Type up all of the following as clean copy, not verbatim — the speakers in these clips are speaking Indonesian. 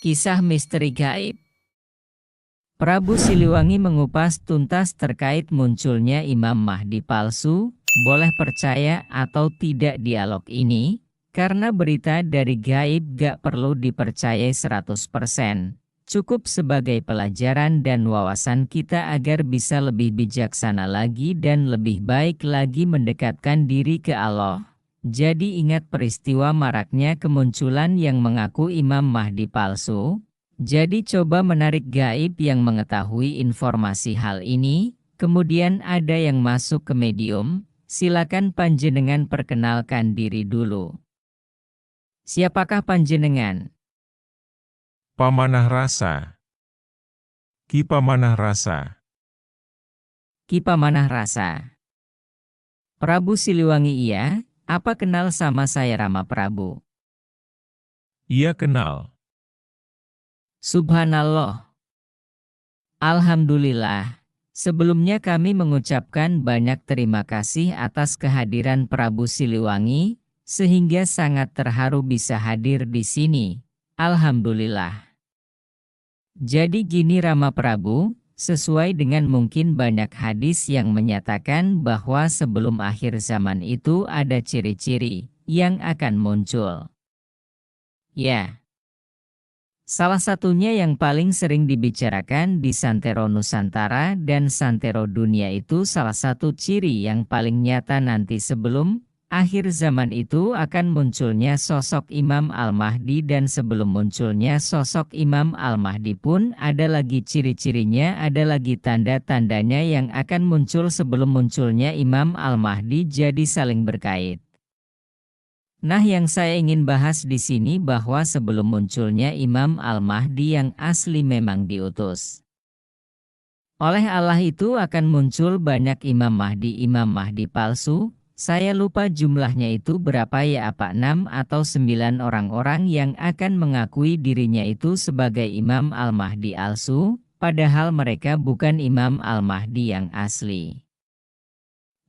Kisah misteri gaib. Prabu Siliwangi mengupas tuntas terkait munculnya Imam Mahdi palsu, boleh percaya atau tidak dialog ini, karena berita dari gaib gak perlu dipercayai 100%. Cukup sebagai pelajaran dan wawasan kita agar bisa lebih bijaksana lagi dan lebih baik lagi mendekatkan diri ke Allah. Jadi ingat peristiwa maraknya kemunculan yang mengaku Imam Mahdi palsu. Jadi coba menarik gaib yang mengetahui informasi hal ini, kemudian ada yang masuk ke medium, silakan panjenengan perkenalkan diri dulu. Siapakah panjenengan? Pamanah Rasa. Ki Pamanah Rasa. Ki Pamanah Rasa. Prabu Siliwangi iya, apa kenal sama saya Rama Prabu? Ia kenal. Subhanallah. Alhamdulillah. Sebelumnya kami mengucapkan banyak terima kasih atas kehadiran Prabu Siliwangi, sehingga sangat terharu bisa hadir di sini. Alhamdulillah. Jadi gini Rama Prabu, sesuai dengan mungkin banyak hadis yang menyatakan bahwa sebelum akhir zaman itu ada ciri-ciri yang akan muncul. Ya. Salah satunya yang paling sering dibicarakan di Santero Nusantara dan Santero Dunia itu salah satu ciri yang paling nyata nanti sebelum akhir zaman itu akan munculnya sosok Imam Al-Mahdi, dan sebelum munculnya sosok Imam Al-Mahdi pun ada lagi ciri-cirinya, ada lagi tanda-tandanya yang akan muncul sebelum munculnya Imam Al-Mahdi, jadi saling berkait. Nah, yang saya ingin bahas di sini bahwa sebelum munculnya Imam Al-Mahdi yang asli memang diutus oleh Allah itu akan muncul banyak Imam Mahdi palsu. Saya lupa jumlahnya itu berapa ya, apa 6 atau 9 orang-orang yang akan mengakui dirinya itu sebagai Imam Al-Mahdi palsu, padahal mereka bukan Imam Al-Mahdi yang asli.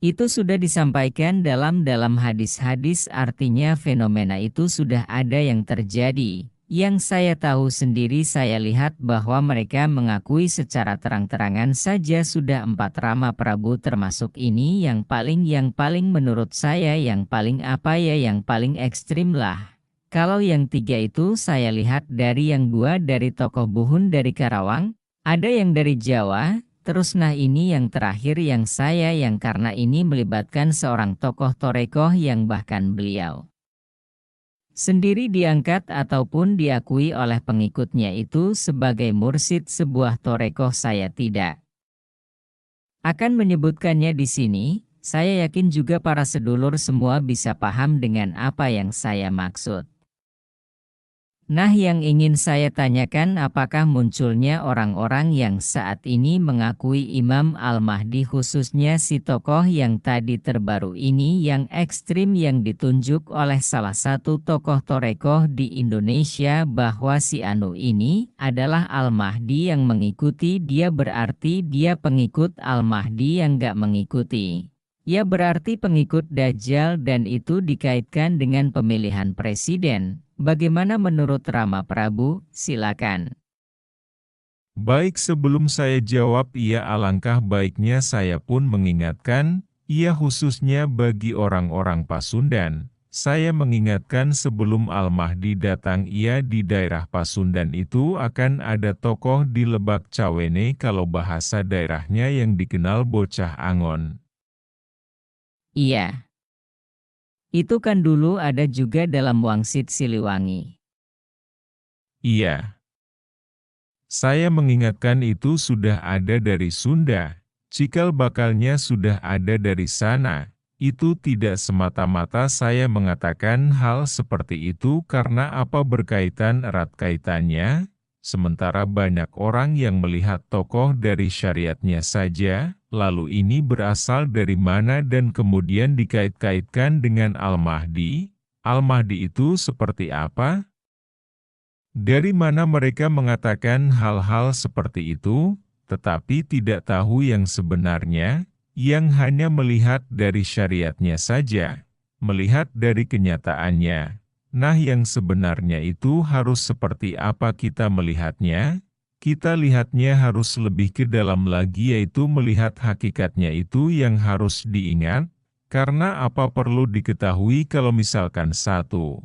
Itu sudah disampaikan dalam hadis-hadis, artinya fenomena itu sudah ada yang terjadi. Yang saya tahu sendiri, saya lihat bahwa mereka mengakui secara terang-terangan saja sudah 4 Rama Prabu, termasuk ini yang paling menurut saya yang paling ekstrim lah. Kalau yang 3 itu saya lihat dari yang 2 dari tokoh Buhun dari Karawang, ada yang dari Jawa. Terus nah ini yang terakhir yang karena ini melibatkan seorang tokoh torekoh yang bahkan beliau sendiri diangkat ataupun diakui oleh pengikutnya itu sebagai mursyid sebuah torekoh. Saya tidak akan menyebutkannya di sini. Saya yakin juga para sedulur semua bisa paham dengan apa yang saya maksud. Nah, yang ingin saya tanyakan, apakah munculnya orang-orang yang saat ini mengakui Imam Al-Mahdi, khususnya si tokoh yang tadi terbaru ini yang ekstrim yang ditunjuk oleh salah satu tokoh torekoh di Indonesia bahwa si Anu ini adalah Al-Mahdi yang mengikuti dia, berarti dia pengikut Al-Mahdi yang gak mengikuti. Ya berarti pengikut Dajjal, dan itu dikaitkan dengan pemilihan presiden. Bagaimana menurut Rama Prabu? Silakan. Baik, sebelum saya jawab, alangkah baiknya saya pun mengingatkan, khususnya bagi orang-orang Pasundan. Saya mengingatkan sebelum Al-Mahdi datang di daerah Pasundan itu akan ada tokoh di Lebak Cawene, kalau bahasa daerahnya yang dikenal Bocah Angon. Iya. Itu kan dulu ada juga dalam Wangsit Siliwangi. Iya. Saya mengingatkan itu sudah ada dari Sunda, cikal bakalnya sudah ada dari sana. Itu tidak semata-mata saya mengatakan hal seperti itu karena apa berkaitan erat kaitannya, sementara banyak orang yang melihat tokoh dari syariatnya saja. Lalu ini berasal dari mana dan kemudian dikait-kaitkan dengan Al-Mahdi? Al-Mahdi itu seperti apa? Dari mana mereka mengatakan hal-hal seperti itu, tetapi tidak tahu yang sebenarnya, yang hanya melihat dari syariatnya saja, melihat dari kenyataannya. Nah, yang sebenarnya itu harus seperti apa kita melihatnya? Kita lihatnya harus lebih ke dalam lagi, yaitu melihat hakikatnya itu yang harus diingat, karena apa perlu diketahui kalau misalkan satu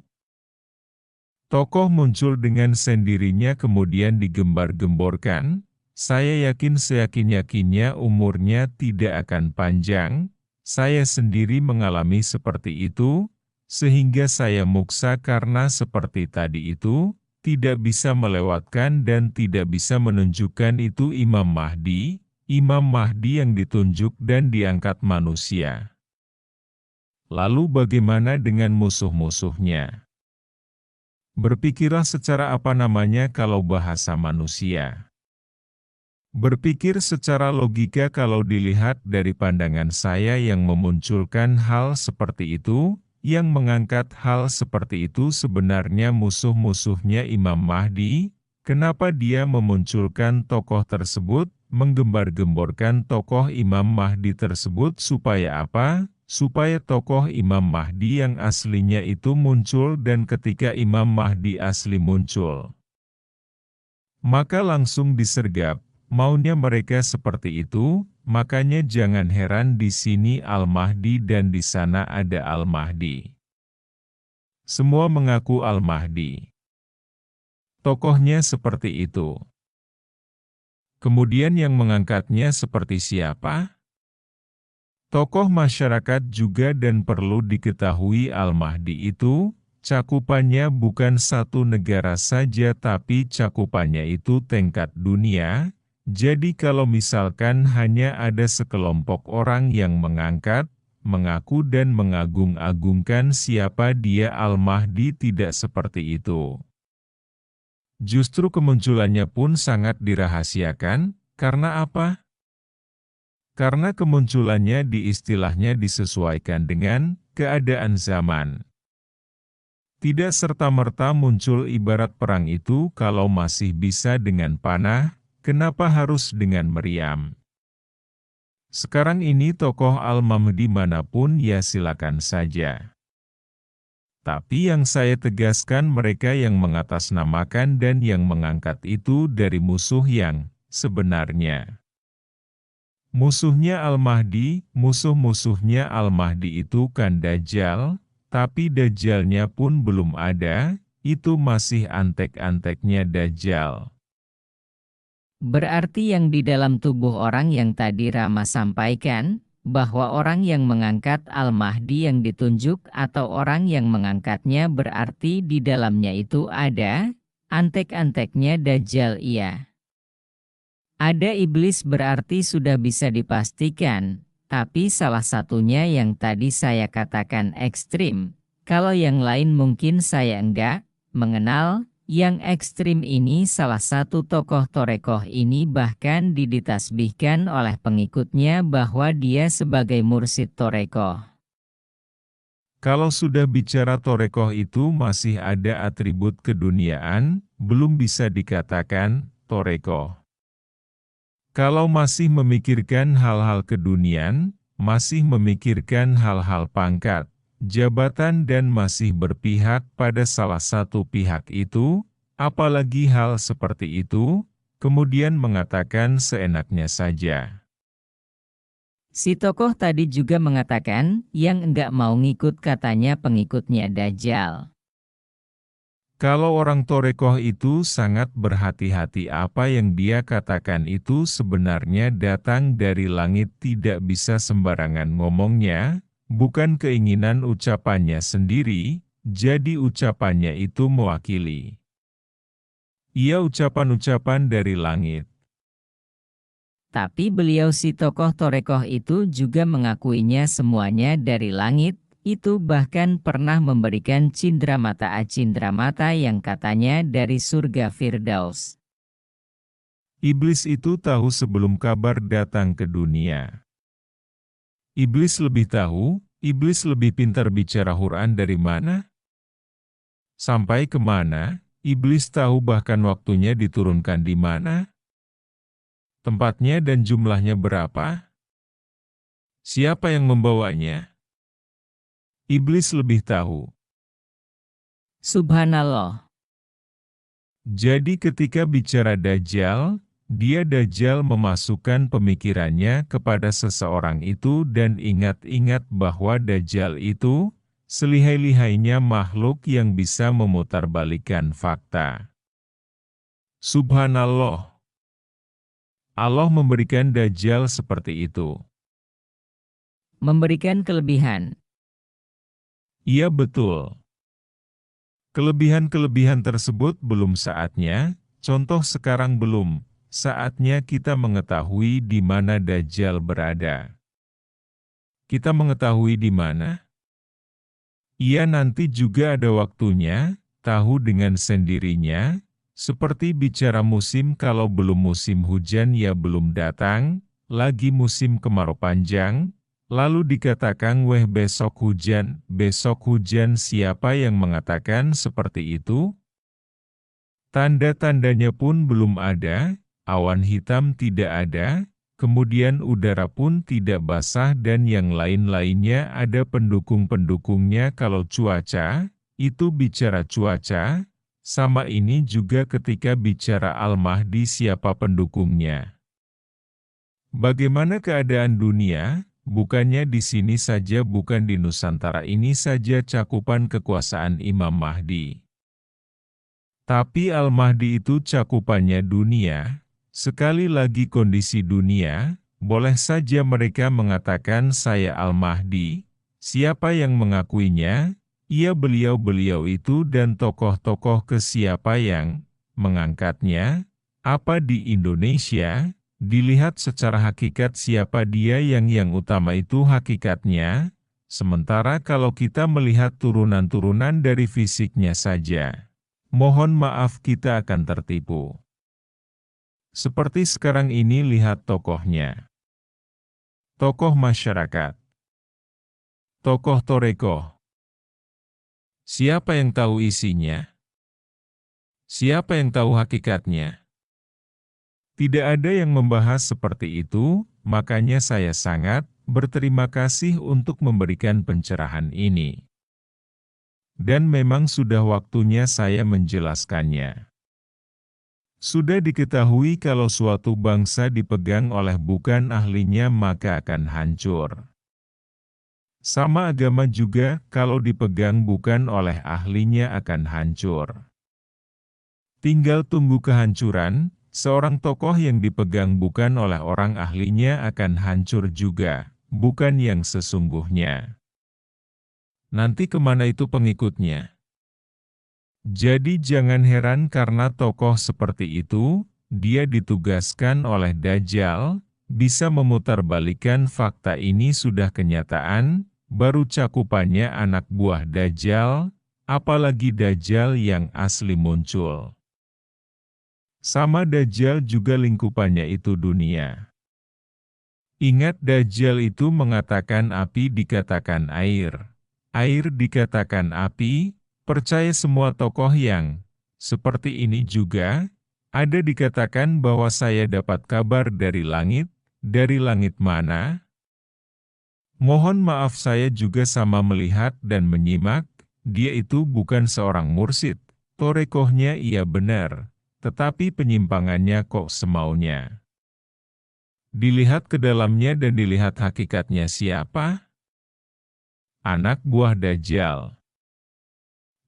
tokoh muncul dengan sendirinya kemudian digembar-gemborkan, saya yakin seyakin-yakinnya umurnya tidak akan panjang. Saya sendiri mengalami seperti itu, sehingga saya muksa karena seperti tadi itu, tidak bisa melewatkan dan tidak bisa menunjukkan itu Imam Mahdi yang ditunjuk dan diangkat manusia. Lalu bagaimana dengan musuh-musuhnya? Berpikirlah secara kalau bahasa manusia. Berpikir secara logika kalau dilihat dari pandangan saya yang memunculkan hal seperti itu, yang mengangkat hal seperti itu sebenarnya musuh-musuhnya Imam Mahdi. Kenapa dia memunculkan tokoh tersebut, menggembar-gemborkan tokoh Imam Mahdi tersebut supaya apa? Supaya tokoh Imam Mahdi yang aslinya itu muncul, dan ketika Imam Mahdi asli muncul, maka langsung disergap. Maunya mereka seperti itu, makanya jangan heran di sini Al-Mahdi dan di sana ada Al-Mahdi. Semua mengaku Al-Mahdi. Tokohnya seperti itu. Kemudian yang mengangkatnya seperti siapa? Tokoh masyarakat juga, dan perlu diketahui Al-Mahdi itu, cakupannya bukan satu negara saja tapi cakupannya itu tingkat dunia. Jadi kalau misalkan hanya ada sekelompok orang yang mengangkat, mengaku dan mengagung-agungkan siapa dia Al-Mahdi, tidak seperti itu. Justru kemunculannya pun sangat dirahasiakan, karena apa? Karena kemunculannya istilahnya disesuaikan dengan keadaan zaman. Tidak serta-merta muncul ibarat perang itu kalau masih bisa dengan panah, kenapa harus dengan meriam? Sekarang ini tokoh Al-Mahdi manapun ya silakan saja. Tapi yang saya tegaskan mereka yang mengatasnamakan dan yang mengangkat itu dari musuh yang sebenarnya. Musuhnya Al-Mahdi, musuh-musuhnya Al-Mahdi itu kan Dajjal, tapi Dajjalnya pun belum ada, itu masih antek-anteknya Dajjal. Berarti yang di dalam tubuh orang yang tadi Rama sampaikan, bahwa orang yang mengangkat Al-Mahdi yang ditunjuk atau orang yang mengangkatnya berarti di dalamnya itu ada antek-anteknya Dajjal, iya. Ada iblis berarti sudah bisa dipastikan, tapi salah satunya yang tadi saya katakan ekstrim. Kalau yang lain mungkin saya enggak mengenal. Yang ekstrim ini salah satu tokoh torekoh ini bahkan ditasbihkan oleh pengikutnya bahwa dia sebagai mursyid torekoh. Kalau sudah bicara torekoh itu masih ada atribut keduniaan, belum bisa dikatakan torekoh. Kalau masih memikirkan hal-hal keduniaan, masih memikirkan hal-hal pangkat, jabatan dan masih berpihak pada salah satu pihak itu, apalagi hal seperti itu, kemudian mengatakan seenaknya saja. Si tokoh tadi juga mengatakan, yang enggak mau ngikut katanya pengikutnya Dajjal. Kalau orang torekoh itu sangat berhati-hati, apa yang dia katakan itu sebenarnya datang dari langit, tidak bisa sembarangan ngomongnya, bukan keinginan ucapannya sendiri, jadi ucapannya itu mewakili. Ia ucapan-ucapan dari langit. Tapi beliau si tokoh torekoh itu juga mengakuinya semuanya dari langit. Itu bahkan pernah memberikan cindramata yang katanya dari surga Firdaus. Iblis itu tahu sebelum kabar datang ke dunia. Iblis lebih tahu, iblis lebih pintar bicara Quran dari mana? Sampai kemana? Iblis tahu bahkan waktunya diturunkan di mana? Tempatnya dan jumlahnya berapa? Siapa yang membawanya? Iblis lebih tahu. Subhanallah. Jadi ketika bicara Dajjal, dia Dajjal memasukkan pemikirannya kepada seseorang itu dan ingat-ingat bahwa Dajjal itu selihai-lihainya makhluk yang bisa memutarbalikkan fakta. Subhanallah. Allah memberikan Dajjal seperti itu. Memberikan kelebihan. Iya betul. Kelebihan-kelebihan tersebut belum saatnya, contoh sekarang belum, saatnya kita mengetahui di mana Dajjal berada. Kita mengetahui di mana? Ia nanti juga ada waktunya, tahu dengan sendirinya, seperti bicara musim kalau belum musim hujan ya belum datang, lagi musim kemarau panjang, lalu dikatakan weh besok hujan siapa yang mengatakan seperti itu? Tanda-tandanya pun belum ada, awan hitam tidak ada, kemudian udara pun tidak basah dan yang lain-lainnya ada pendukung-pendukungnya kalau cuaca, itu bicara cuaca, sama ini juga ketika bicara Al-Mahdi siapa pendukungnya. Bagaimana keadaan dunia? Bukannya di sini saja bukan di Nusantara ini saja cakupan kekuasaan Imam Mahdi. Tapi Al-Mahdi itu cakupannya dunia, sekali lagi kondisi dunia, boleh saja mereka mengatakan saya Al-Mahdi, siapa yang mengakuinya, ia beliau-beliau itu dan tokoh-tokoh ke siapa yang mengangkatnya, apa di Indonesia, dilihat secara hakikat siapa dia yang utama itu hakikatnya, sementara kalau kita melihat turunan-turunan dari fisiknya saja, mohon maaf kita akan tertipu. Seperti sekarang ini lihat tokohnya. Tokoh masyarakat. Tokoh torekoh. Siapa yang tahu isinya? Siapa yang tahu hakikatnya? Tidak ada yang membahas seperti itu, makanya saya sangat berterima kasih untuk memberikan pencerahan ini. Dan memang sudah waktunya saya menjelaskannya. Sudah diketahui kalau suatu bangsa dipegang oleh bukan ahlinya maka akan hancur. Sama agama juga, kalau dipegang bukan oleh ahlinya akan hancur. Tinggal tunggu kehancuran, seorang tokoh yang dipegang bukan oleh orang ahlinya akan hancur juga, bukan yang sesungguhnya. Nanti kemana itu pengikutnya? Jadi jangan heran karena tokoh seperti itu, dia ditugaskan oleh Dajjal, bisa memutarbalikkan fakta ini sudah kenyataan, baru cakupannya anak buah Dajjal, apalagi Dajjal yang asli muncul. Sama Dajjal juga lingkupannya itu dunia. Ingat Dajjal itu mengatakan api dikatakan air dikatakan api, percaya semua tokoh yang seperti ini juga, ada dikatakan bahwa saya dapat kabar dari langit mana? Mohon maaf saya juga sama melihat dan menyimak, dia itu bukan seorang mursyid, torekohnya iya benar, tetapi penyimpangannya kok semaunya. Dilihat ke dalamnya dan dilihat hakikatnya siapa? Anak buah Dajjal.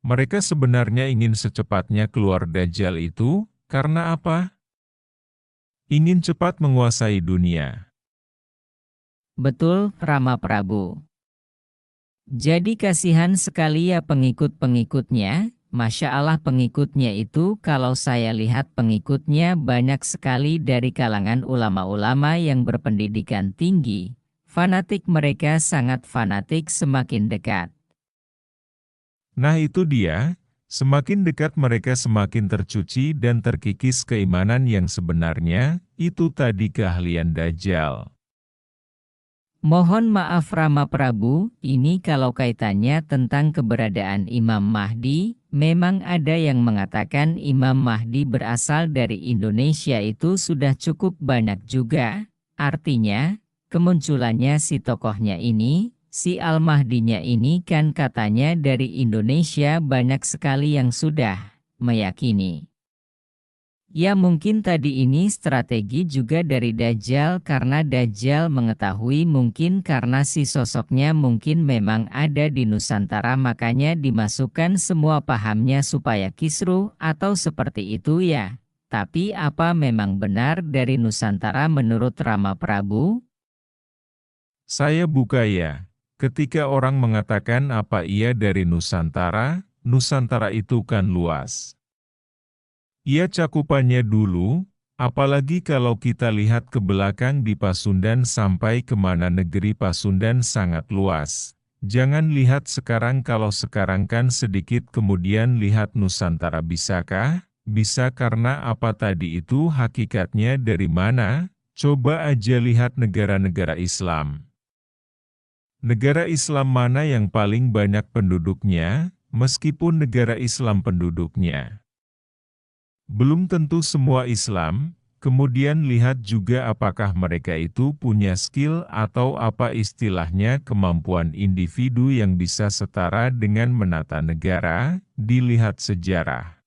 Mereka sebenarnya ingin secepatnya keluar Dajjal itu, karena apa? Ingin cepat menguasai dunia. Betul, Rama Prabu. Jadi kasihan sekali ya pengikut-pengikutnya, Masya Allah pengikutnya itu kalau saya lihat pengikutnya banyak sekali dari kalangan ulama-ulama yang berpendidikan tinggi. Fanatik mereka sangat fanatik semakin dekat. Nah itu dia, semakin dekat mereka semakin tercuci dan terkikis keimanan yang sebenarnya, itu tadi keahlian Dajjal. Mohon maaf Rama Prabu, ini kalau kaitannya tentang keberadaan Imam Mahdi, memang ada yang mengatakan Imam Mahdi berasal dari Indonesia itu sudah cukup banyak juga. Artinya, kemunculannya si tokohnya ini, si Al-Mahdinya ini kan katanya dari Indonesia banyak sekali yang sudah meyakini. Ya mungkin tadi ini strategi juga dari Dajjal karena Dajjal mengetahui mungkin karena si sosoknya mungkin memang ada di Nusantara makanya dimasukkan semua pahamnya supaya kisruh atau seperti itu ya. Tapi apa memang benar dari Nusantara menurut Rama Prabu? Saya buka ya. Ketika orang mengatakan apa ia dari Nusantara, Nusantara itu kan luas. Ia cakupannya dulu, apalagi kalau kita lihat ke belakang di Pasundan sampai kemana negeri Pasundan sangat luas. Jangan lihat sekarang kalau sekarang kan sedikit kemudian lihat Nusantara bisakah? Bisa karena apa tadi itu hakikatnya dari mana? Coba aja lihat negara-negara Islam. Negara Islam mana yang paling banyak penduduknya, meskipun negara Islam penduduknya belum tentu semua Islam, kemudian lihat juga apakah mereka itu punya skill atau apa istilahnya kemampuan individu yang bisa setara dengan menata negara, dilihat sejarah.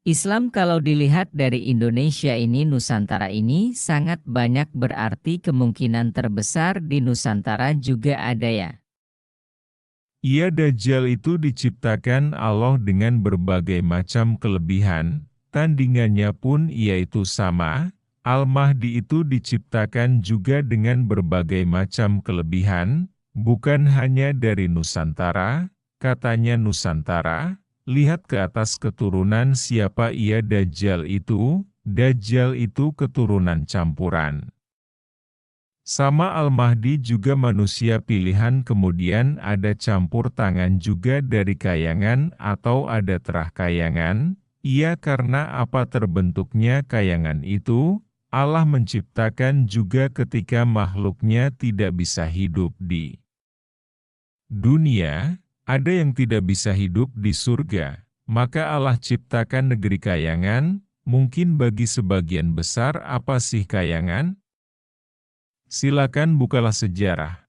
Islam kalau dilihat dari Indonesia ini Nusantara ini sangat banyak berarti kemungkinan terbesar di Nusantara juga ada ya. Ia Dajjal itu diciptakan Allah dengan berbagai macam kelebihan, tandingannya pun yaitu sama. Al-Mahdi itu diciptakan juga dengan berbagai macam kelebihan, bukan hanya dari Nusantara, katanya Nusantara. Lihat ke atas keturunan siapa ia Dajjal itu keturunan campuran. Sama Al-Mahdi juga manusia pilihan kemudian ada campur tangan juga dari kayangan atau ada terah kayangan, ia karena apa terbentuknya kayangan itu, Allah menciptakan juga ketika makhluknya tidak bisa hidup di dunia, ada yang tidak bisa hidup di surga, maka Allah ciptakan negeri kayangan, mungkin bagi sebagian besar apa sih kayangan? Silakan bukalah sejarah.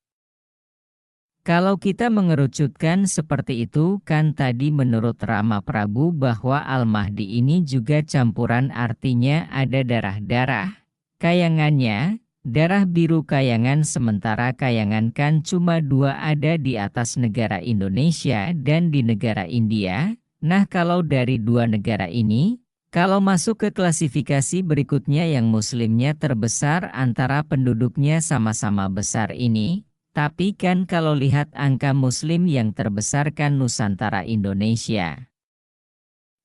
Kalau kita mengerucutkan seperti itu kan tadi menurut Rama Prabu bahwa Al-Mahdi ini juga campuran artinya ada darah-darah. Kayangannya, darah biru kayangan sementara kayangan kan cuma dua ada di atas negara Indonesia dan di negara India. Nah kalau dari dua negara ini, kalau masuk ke klasifikasi berikutnya yang muslimnya terbesar antara penduduknya sama-sama besar ini, tapi kan kalau lihat angka muslim yang terbesar kan Nusantara Indonesia.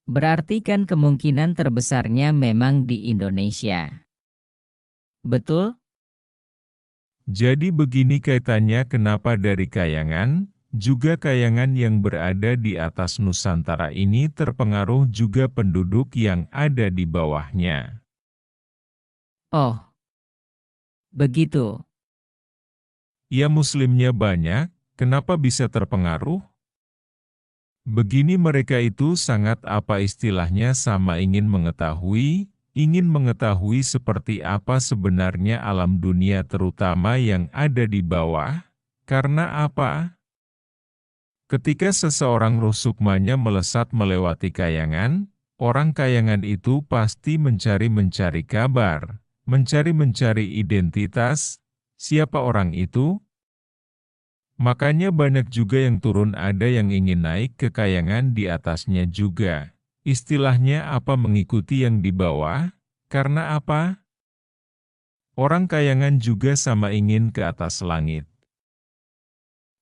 Berarti kan kemungkinan terbesarnya memang di Indonesia. Betul? Jadi begini kaitannya kenapa dari kayangan, juga kayangan yang berada di atas Nusantara ini terpengaruh juga penduduk yang ada di bawahnya. Oh, begitu. Ya muslimnya banyak, kenapa bisa terpengaruh? Begini mereka itu sangat apa istilahnya sama ingin mengetahui seperti apa sebenarnya alam dunia terutama yang ada di bawah, karena apa? Ketika seseorang roh sukmanya melesat melewati kayangan, orang kayangan itu pasti mencari-mencari kabar, mencari-mencari identitas, siapa orang itu? Makanya banyak juga yang turun ada yang ingin naik ke kayangan di atasnya juga. Istilahnya apa mengikuti yang di bawah? Karena apa? Orang kayangan juga sama ingin ke atas langit.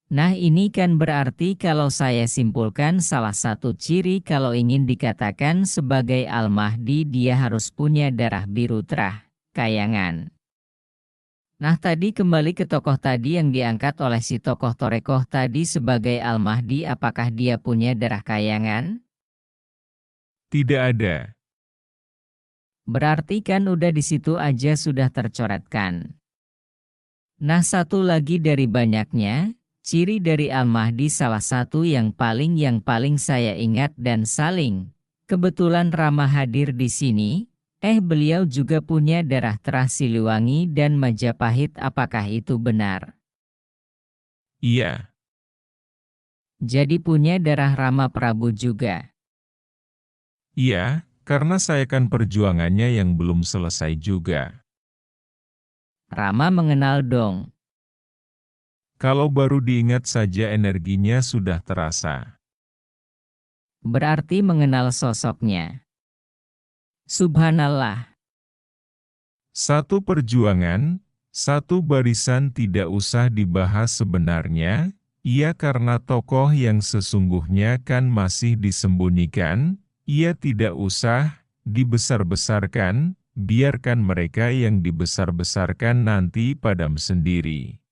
Nah ini kan berarti kalau saya simpulkan salah satu ciri kalau ingin dikatakan sebagai Al-Mahdi dia harus punya darah biru terah, kayangan. Nah tadi kembali ke tokoh tadi yang diangkat oleh si tokoh Torekoh tadi sebagai Al-Mahdi apakah dia punya darah kayangan? Tidak ada. Berarti kan udah di situ aja sudah tercoretkan. Nah satu lagi dari banyaknya, ciri dari Al-Mahdi salah satu yang paling saya ingat dan saling. Kebetulan Rama hadir di sini, beliau juga punya darah terah Siliwangi dan Majapahit apakah itu benar? Iya, Jadi punya darah Rama Prabu juga. iya, karena saya kan perjuangannya yang belum selesai juga. Rama mengenal dong. Kalau baru diingat saja energinya sudah terasa. Berarti mengenal sosoknya. Subhanallah. Satu perjuangan, satu barisan tidak usah dibahas sebenarnya, ia karena tokoh yang sesungguhnya kan masih disembunyikan, ia tidak usah dibesar-besarkan, biarkan mereka yang dibesar-besarkan nanti padam sendiri.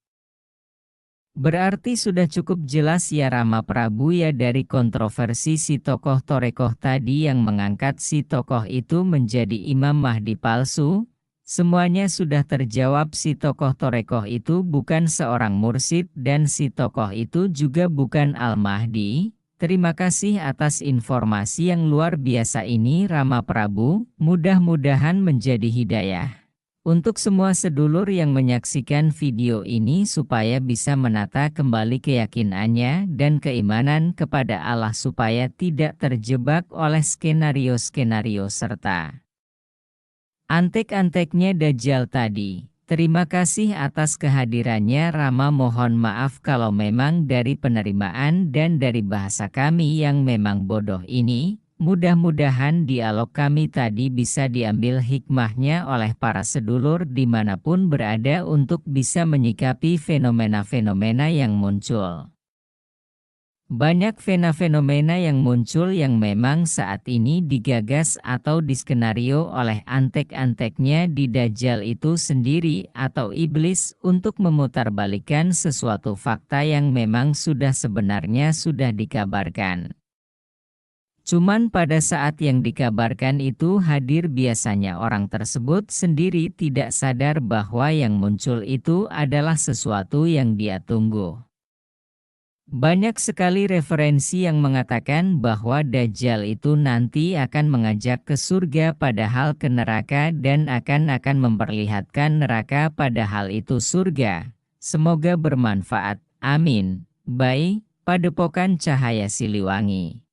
Berarti sudah cukup jelas ya Rama Prabu ya dari kontroversi si tokoh Torekoh tadi yang mengangkat si tokoh itu menjadi Imam Mahdi palsu. Semuanya sudah terjawab, si tokoh Torekoh itu bukan seorang mursyid dan si tokoh itu juga bukan Al-Mahdi. Terima kasih atas informasi yang luar biasa ini Rama Prabu, mudah-mudahan menjadi hidayah untuk semua sedulur yang menyaksikan video ini supaya bisa menata kembali keyakinannya dan keimanan kepada Allah supaya tidak terjebak oleh skenario-skenario serta antek-anteknya Dajjal tadi. Terima kasih atas kehadirannya Rama, mohon maaf kalau memang dari penerimaan dan dari bahasa kami yang memang bodoh ini. Mudah-mudahan dialog kami tadi bisa diambil hikmahnya oleh para sedulur dimanapun berada untuk bisa menyikapi fenomena-fenomena yang muncul. Banyak fenomena yang muncul yang memang saat ini digagas atau diskenario oleh antek-anteknya di Dajjal itu sendiri atau iblis untuk memutarbalikkan sesuatu fakta yang memang sebenarnya sudah dikabarkan. Cuman pada saat yang dikabarkan itu hadir biasanya orang tersebut sendiri tidak sadar bahwa yang muncul itu adalah sesuatu yang dia tunggu. Banyak sekali referensi yang mengatakan bahwa Dajjal itu nanti akan mengajak ke surga padahal ke neraka dan akan memperlihatkan neraka padahal itu surga. Semoga bermanfaat. Amin. By Padepokan Cahaya Siliwangi.